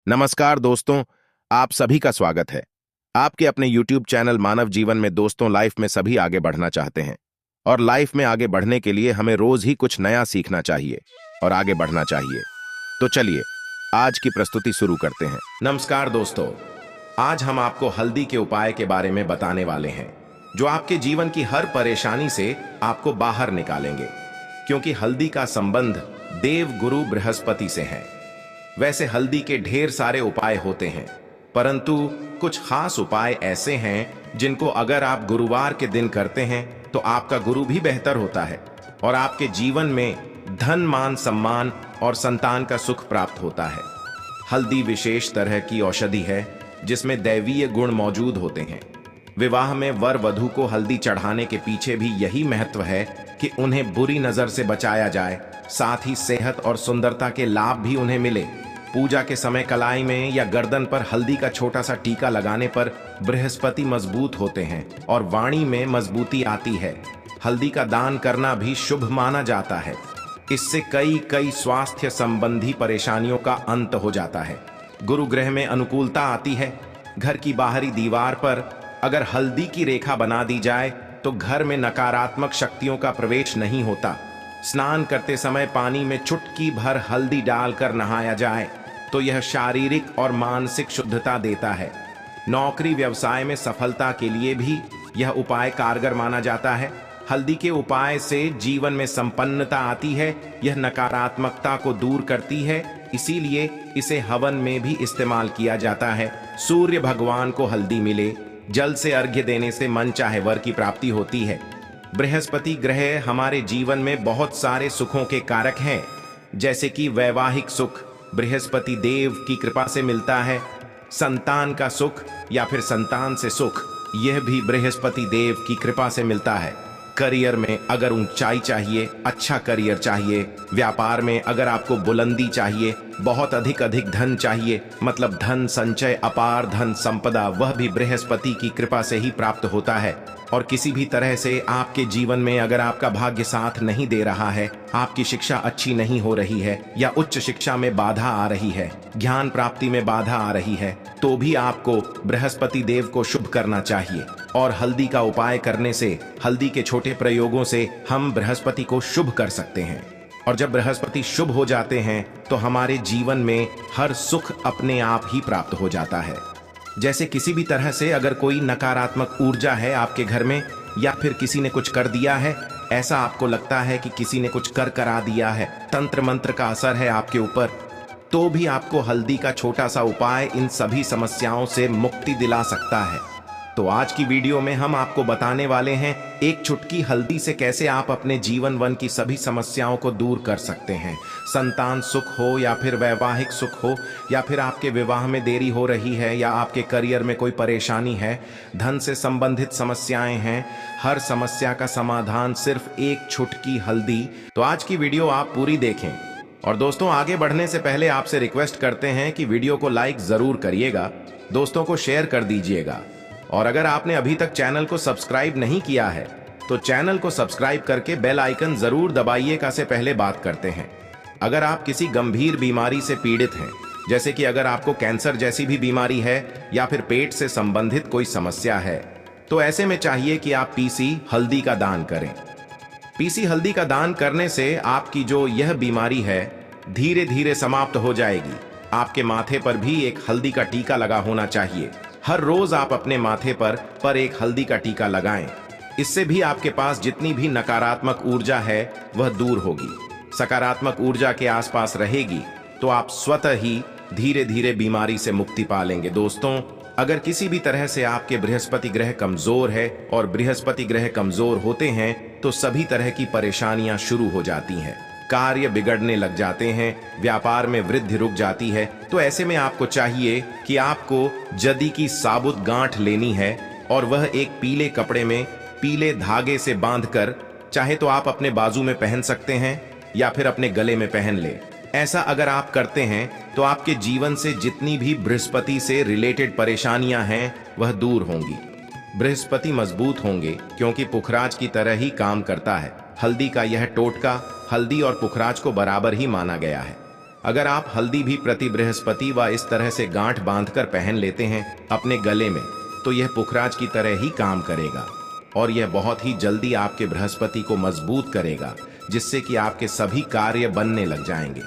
नमस्कार दोस्तों, आप सभी का स्वागत है आपके अपने YouTube चैनल मानव जीवन में। दोस्तों, लाइफ में सभी आगे बढ़ना चाहते हैं और लाइफ में आगे बढ़ने के लिए हमें रोज ही कुछ नया सीखना चाहिए और आगे बढ़ना चाहिए। तो चलिए आज की प्रस्तुति शुरू करते हैं। नमस्कार दोस्तों, आज हम आपको हल्दी के उपाय के बारे में बताने वाले हैं जो आपके जीवन की हर परेशानी से आपको बाहर निकालेंगे, क्योंकि हल्दी का संबंध देव गुरु बृहस्पति से है। वैसे हल्दी के ढेर सारे उपाय होते हैं, परंतु कुछ खास उपाय ऐसे हैं जिनको अगर आप गुरुवार के दिन करते हैं तो आपका गुरु भी बेहतर होता है और आपके जीवन में धन, मान, सम्मान और संतान का सुख प्राप्त होता है। हल्दी विशेष तरह की औषधि है जिसमें दैवीय गुण मौजूद होते हैं। विवाह में वर वधू को हल्दी चढ़ाने के पीछे भी यही महत्व है कि उन्हें बुरी नजर से बचाया जाए, साथ ही सेहत और सुंदरता के लाभ भी उन्हें मिले। पूजा के समय कलाई में या गर्दन पर हल्दी का छोटा सा टीका लगाने पर बृहस्पति मजबूत होते हैं और वाणी में मजबूती आती है। हल्दी का दान करना भी शुभ माना जाता है। इससे कई स्वास्थ्य संबंधी परेशानियों का अंत हो जाता है। गुरु ग्रह में अनुकूलता आती है। घर की बाहरी दीवार पर अगर हल्दी की रेखा बना दी जाए तो घर में नकारात्मक शक्तियों का प्रवेश नहीं होता। स्नान करते समय पानी में चुटकी भर हल्दी डालकर नहाया जाए तो यह शारीरिक और मानसिक शुद्धता देता है। नौकरी व्यवसाय में सफलता के लिए भी यह उपाय कारगर माना जाता है। हल्दी के उपाय से जीवन में संपन्नता आती है। यह नकारात्मकता को दूर करती है, इसीलिए इसे हवन में भी इस्तेमाल किया जाता है। सूर्य भगवान को हल्दी मिले, जल से अर्घ्य देने से मन चाहे वर की प्राप्ति होती है। बृहस्पति ग्रह हमारे जीवन में बहुत सारे सुखों के कारक हैं, जैसे कि वैवाहिक सुख बृहस्पति देव की कृपा से मिलता है। संतान का सुख या फिर संतान से सुख, यह भी बृहस्पति देव की कृपा से मिलता है। करियर में अगर ऊंचाई चाहिए, अच्छा करियर चाहिए, व्यापार में अगर आपको बुलंदी चाहिए, बहुत अधिक धन चाहिए, मतलब धन संचय, अपार धन संपदा, वह भी बृहस्पति की कृपा से ही प्राप्त होता है। और किसी भी तरह से आपके जीवन में अगर आपका भाग्य साथ नहीं दे रहा है, आपकी शिक्षा अच्छी नहीं हो रही है या उच्च शिक्षा में बाधा आ रही है, ज्ञान प्राप्ति में बाधा आ रही है, तो भी आपको बृहस्पति देव को शुभ करना चाहिए। और हल्दी का उपाय करने से, हल्दी के छोटे प्रयोगों से हम बृहस्पति को शुभ कर सकते हैं। और जब बृहस्पति शुभ हो जाते हैं तो हमारे जीवन में हर सुख अपने आप ही प्राप्त हो जाता है। जैसे किसी भी तरह से अगर कोई नकारात्मक ऊर्जा है आपके घर में, या फिर किसी ने कुछ कर दिया है, ऐसा आपको लगता है कि किसी ने कुछ करा दिया है, तंत्र मंत्र का असर है आपके ऊपर, तो भी आपको हल्दी का छोटा सा उपाय इन सभी समस्याओं से मुक्ति दिला सकता है। तो आज की वीडियो में हम आपको बताने वाले हैं एक चुटकी हल्दी से कैसे आप अपने जीवन वन की सभी समस्याओं को दूर कर सकते हैं। संतान सुख हो या फिर वैवाहिक सुख हो, या फिर आपके विवाह में देरी हो रही है, या आपके करियर में कोई परेशानी है, धन से संबंधित समस्याएं हैं, हर समस्या का समाधान सिर्फ एक चुटकी हल्दी। तो आज की वीडियो आप पूरी देखें। और दोस्तों, आगे बढ़ने से पहले आपसे रिक्वेस्ट करते हैं कि वीडियो को लाइक जरूर करिएगा, दोस्तों को शेयर कर दीजिएगा। और अगर आपने अभी तक चैनल को सब्सक्राइब नहीं किया है तो चैनल को सब्सक्राइब करके बेल आइकन जरूर दबाइएगा। से पहले बात करते हैं, अगर आप किसी गंभीर बीमारी से पीड़ित हैं, जैसे कि अगर आपको कैंसर जैसी भी बीमारी है या फिर पेट से संबंधित कोई समस्या है, तो ऐसे में चाहिए कि आप पीसी हल्दी का दान करें। पीसी हल्दी का दान करने से आपकी जो यह बीमारी है धीरे धीरे समाप्त हो जाएगी। आपके माथे पर भी एक हल्दी का टीका लगा होना चाहिए। हर रोज आप अपने माथे पर एक हल्दी का टीका लगाएं। इससे भी आपके पास जितनी भी नकारात्मक ऊर्जा है वह दूर होगी, सकारात्मक ऊर्जा के आसपास रहेगी, तो आप स्वतः ही धीरे धीरे बीमारी से मुक्ति पा लेंगे। दोस्तों, अगर किसी भी तरह से आपके बृहस्पति ग्रह कमजोर है, और बृहस्पति ग्रह कमजोर होते हैं तो सभी तरह की परेशानियां शुरू हो जाती हैं, कार्य बिगड़ने लग जाते हैं, व्यापार में वृद्धि रुक जाती है। तो ऐसे में आपको चाहिए कि आपको जदी की साबुत गांठ लेनी है और वह एक पीले कपड़े में पीले धागे से बांधकर, चाहे तो आप अपने बाजू में पहन सकते हैं या फिर अपने गले में पहन ले। ऐसा अगर आप करते हैं तो आपके जीवन से जितनी भी बृहस्पति से रिलेटेड परेशानियां हैं वह दूर होंगी। बृहस्पति मजबूत होंगे क्योंकि पुखराज की तरह ही काम करता है। हल्दी का यह टोटका हल्दी और पुखराज को बराबर ही माना गया है। अगर आप हल्दी भी प्रति बृहस्पति व इस तरह से गांठ बांधकर पहन लेते हैं अपने गले में, तो यह पुखराज की तरह ही काम करेगा और यह बहुत ही जल्दी आपके बृहस्पति को मजबूत करेगा, जिससे कि आपके सभी कार्य बनने लग जाएंगे।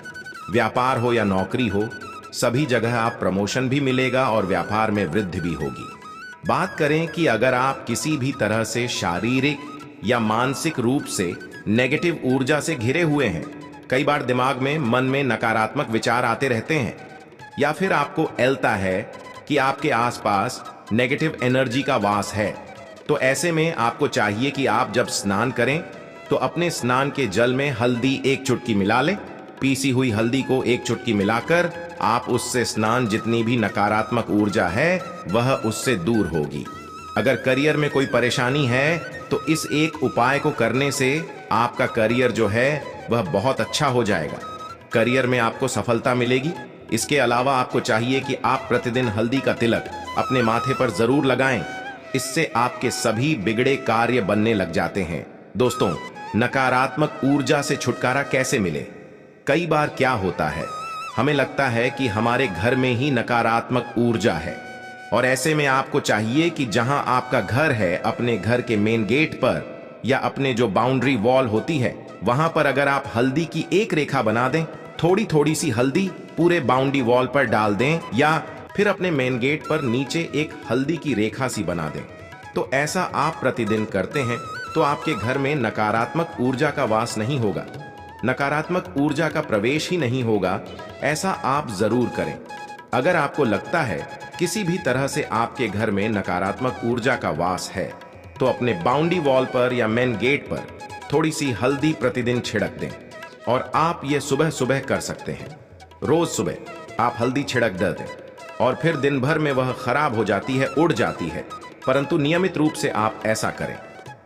व्यापार हो या नौकरी हो, सभी जगह आप प्रमोशन भी मिलेगा और व्यापार में वृद्धि भी होगी। बात करें कि अगर आप किसी भी तरह से शारीरिक या मानसिक रूप से नेगेटिव ऊर्जा से घिरे हुए हैं, कई बार दिमाग में मन में नकारात्मक विचार आते रहते हैं, या फिर आपको ऐलता है कि आपके आसपास नेगेटिव एनर्जी का वास है, तो ऐसे में आपको चाहिए कि आप जब स्नान करें तो अपने स्नान के जल में हल्दी 1 चुटकी मिला लें। पीसी हुई हल्दी को 1 चुटकी मिलाकर आप उससे स्नान, जितनी भी नकारात्मक ऊर्जा है वह उससे दूर होगी। अगर करियर में कोई परेशानी है तो इस एक उपाय को करने से आपका करियर जो है वह बहुत अच्छा हो जाएगा। करियर में आपको सफलता मिलेगी। इसके अलावा आपको चाहिए कि आप प्रतिदिन हल्दी का तिलक अपने माथे पर जरूर लगाएं। इससे आपके सभी बिगड़े कार्य बनने लग जाते हैं। दोस्तों, नकारात्मक ऊर्जा से छुटकारा कैसे मिले? कई बार क्या होता है, हमें लगता है कि हमारे घर में ही नकारात्मक ऊर्जा है, और ऐसे में आपको चाहिए कि जहां आपका घर है, अपने घर के मेन गेट पर या अपने जो बाउंड्री वॉल होती है, वहां पर अगर आप हल्दी की एक रेखा बना दें, थोड़ी थोड़ी सी हल्दी पूरे बाउंड्री वॉल पर डाल दें, या फिर अपने मेन गेट पर नीचे एक हल्दी की रेखा सी बना दें, तो ऐसा आप प्रतिदिन करते हैं तो आपके घर में नकारात्मक ऊर्जा का वास नहीं होगा, नकारात्मक ऊर्जा का प्रवेश ही नहीं होगा। ऐसा आप जरूर करें। अगर आपको लगता है किसी भी तरह से आपके घर में नकारात्मक ऊर्जा का वास है, तो अपने बाउंड्री वॉल पर या मेन गेट पर थोड़ी सी हल्दी प्रतिदिन छिड़क दें, और आप ये सुबह सुबह कर सकते हैं। रोज सुबह आप हल्दी छिड़क दें और फिर दिन भर में वह खराब हो जाती है, उड़ जाती है, परंतु नियमित रूप से आप ऐसा करें,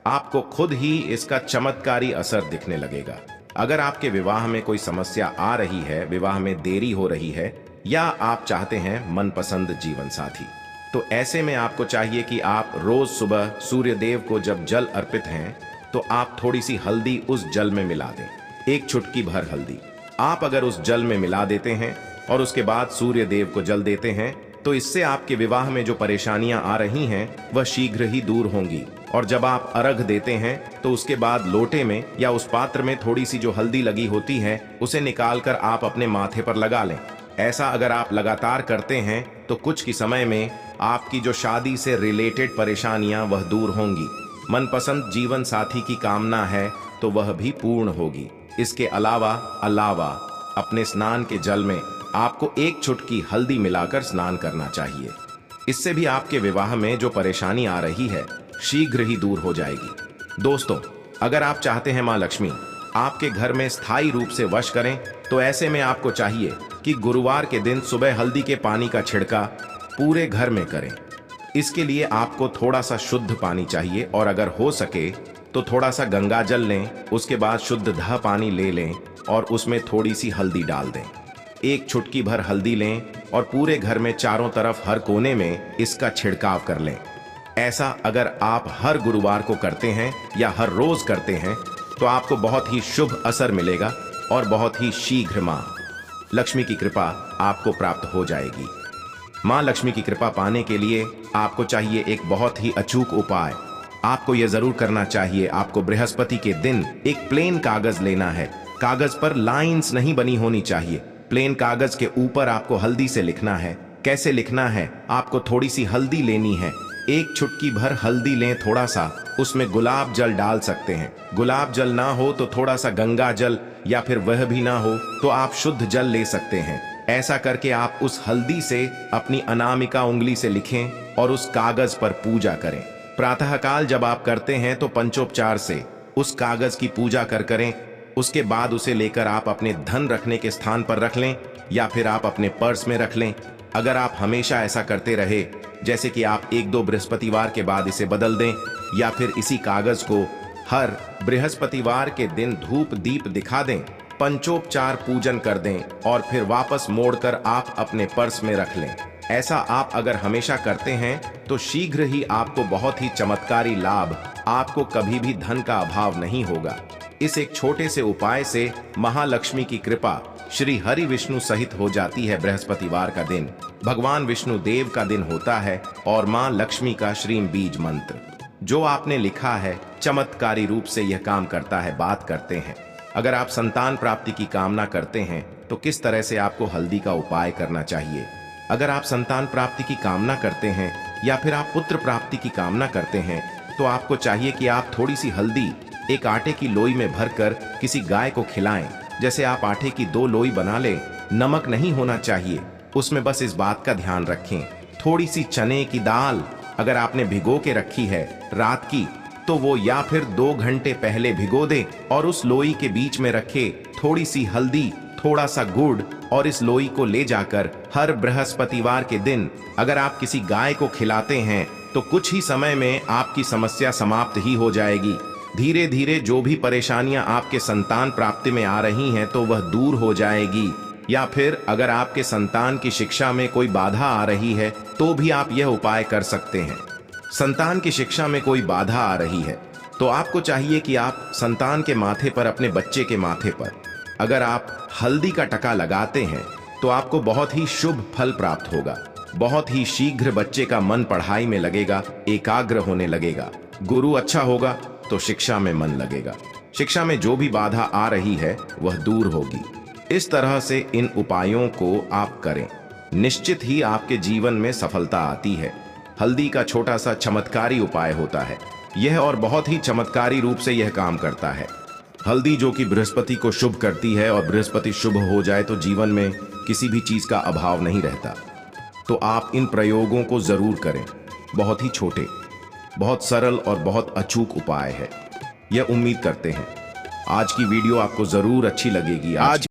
आपको खुद ही इसका चमत्कारी असर दिखने लगेगा। अगर आपके विवाह में कोई समस्या आ रही है, विवाह में देरी हो रही है, या आप चाहते हैं मनपसंद जीवन साथी, तो ऐसे में आपको चाहिए कि आप रोज सुबह सूर्य देव को जब जल अर्पित हैं, तो आप थोड़ी सी हल्दी उस जल में मिला दें। 1 चुटकी भर हल्दी आप अगर उस जल में मिला देते हैं और उसके बाद सूर्य देव को जल देते हैं, तो इससे आपके विवाह में जो परेशानियां आ रही हैं वह शीघ्र ही दूर होंगी। और जब आप अर्घ देते हैं तो उसके बाद लोटे में या उस पात्र में थोड़ी सी जो हल्दी लगी होती है उसे निकालकर आप अपने माथे पर लगा लें। ऐसा अगर आप लगातार करते हैं तो कुछ ही समय में आपकी जो शादी से रिलेटेड परेशानियां वह दूर होंगी। मनपसंद जीवन साथी की कामना है तो वह भी पूर्ण होगी। इसके अलावा अपने स्नान के जल में आपको 1 चुटकी हल्दी मिलाकर स्नान करना चाहिए। इससे भी आपके विवाह में जो परेशानी आ रही है शीघ्र ही दूर हो जाएगी। दोस्तों, अगर आप चाहते हैं मां लक्ष्मी आपके घर में स्थायी रूप से वश करें, तो ऐसे में आपको चाहिए कि गुरुवार के दिन सुबह हल्दी के पानी का छिड़का पूरे घर में करें। इसके लिए आपको थोड़ा सा शुद्ध पानी चाहिए, और अगर हो सके तो थोड़ा सा गंगा जल लें, उसके बाद शुद्ध दह पानी ले लें और उसमें थोड़ी सी हल्दी डाल दें। 1 चुटकी भर हल्दी लें और पूरे घर में चारों तरफ हर कोने में इसका छिड़काव कर लें। ऐसा अगर आप हर गुरुवार को करते हैं या हर रोज करते हैं तो आपको बहुत ही शुभ असर मिलेगा और बहुत ही शीघ्र मां लक्ष्मी की कृपा आपको प्राप्त हो जाएगी। मां लक्ष्मी की कृपा पाने के लिए आपको चाहिए एक बहुत ही अचूक उपाय। आपको यह जरूर करना चाहिए, आपको बृहस्पति के दिन एक प्लेन कागज लेना है। कागज पर लाइंस नहीं बनी होनी चाहिए। प्लेन कागज के ऊपर आपको हल्दी से लिखना है। कैसे लिखना है? आपको थोड़ी सी हल्दी लेनी है, 1 चुटकी भर हल्दी लें, थोड़ा सा उसमें गुलाब जल डाल सकते हैं। गुलाब जल ना हो तो थोड़ा सा गंगा जल, या फिर वह भी ना हो तो आप शुद्ध जल ले सकते हैं। ऐसा करके आप उस हल्दी से अपनी अनामिका उंगली से लिखें और उस कागज पर पूजा करें। प्रातःकाल जब आप करते हैं तो पंचोपचार से उस कागज की पूजा करें। उसके बाद उसे लेकर आप अपने धन रखने के स्थान पर रख लें, या फिर आप अपने पर्स में रख लें। अगर आप हमेशा ऐसा करते रहे, जैसे कि आप 1-2 बृहस्पतिवार के बाद इसे बदल दें, या फिर इसी कागज को हर बृहस्पतिवार के दिन धूप दीप दिखा दें, पंचोपचार पूजन कर दें और फिर वापस मोड़कर आप अपने पर्स में रख लें। ऐसा आप अगर हमेशा करते हैं तो शीघ्र ही आपको बहुत ही चमत्कारी लाभ, आपको कभी भी धन का अभाव नहीं होगा। इस एक छोटे से उपाय से महालक्ष्मी की कृपा श्री हरि विष्णु सहित हो जाती है। बृहस्पतिवार का दिन भगवान विष्णु देव का दिन होता है और मां लक्ष्मी का श्रीम बीज मंत्र जो आपने लिखा है चमत्कारी रूप से यह काम करता है। बात करते हैं, अगर आप संतान प्राप्ति की कामना करते हैं तो किस तरह से आपको हल्दी का उपाय करना चाहिए। अगर आप संतान प्राप्ति की कामना करते हैं या फिर आप पुत्र प्राप्ति की कामना करते हैं तो आपको चाहिए कि आप थोड़ी सी हल्दी एक आटे की लोई में भरकर किसी गाय को खिलाएं। जैसे आप आटे की 2 लोई बना लें, नमक नहीं होना चाहिए उसमें, बस इस बात का ध्यान रखें। थोड़ी सी चने की दाल अगर आपने भिगो के रखी है रात की तो वो या फिर 2 घंटे पहले भिगो दें और उस लोई के बीच में रखे थोड़ी सी हल्दी, थोड़ा सा गुड़ और इस लोई को ले जाकर हर बृहस्पतिवार के दिन अगर आप किसी गाय को खिलाते हैं तो कुछ ही समय में आपकी समस्या समाप्त ही हो जाएगी। धीरे धीरे जो भी परेशानियां आपके संतान प्राप्ति में आ रही हैं तो वह दूर हो जाएगी। या फिर अगर आपके संतान की शिक्षा में कोई बाधा आ रही है तो भी आप यह उपाय कर सकते हैं। संतान की शिक्षा में कोई बाधा आ रही है तो आपको चाहिए कि आप संतान के माथे पर, अपने बच्चे के माथे पर अगर आप हल्दी का टका लगाते हैं तो आपको बहुत ही शुभ फल प्राप्त होगा। बहुत ही शीघ्र बच्चे का मन पढ़ाई में लगेगा, एकाग्र होने लगेगा। गुरु अच्छा होगा तो शिक्षा में मन लगेगा। शिक्षा में जो भी बाधा आ रही है वह दूर होगी। इस तरह से इन उपायों को आप करें, निश्चित ही आपके जीवन में सफलता आती है। हल्दी का छोटा सा चमत्कारी उपाय होता है यह, और बहुत ही चमत्कारी रूप से यह काम करता है। हल्दी जो कि बृहस्पति को शुभ करती है और बृहस्पति शुभ हो जाए तो जीवन में किसी भी चीज का अभाव नहीं रहता। तो आप इन प्रयोगों को जरूर करें। बहुत ही छोटे, बहुत सरल और बहुत अचूक उपाय है। यह उम्मीद करते हैं आज की वीडियो आपको जरूर अच्छी लगेगी। आज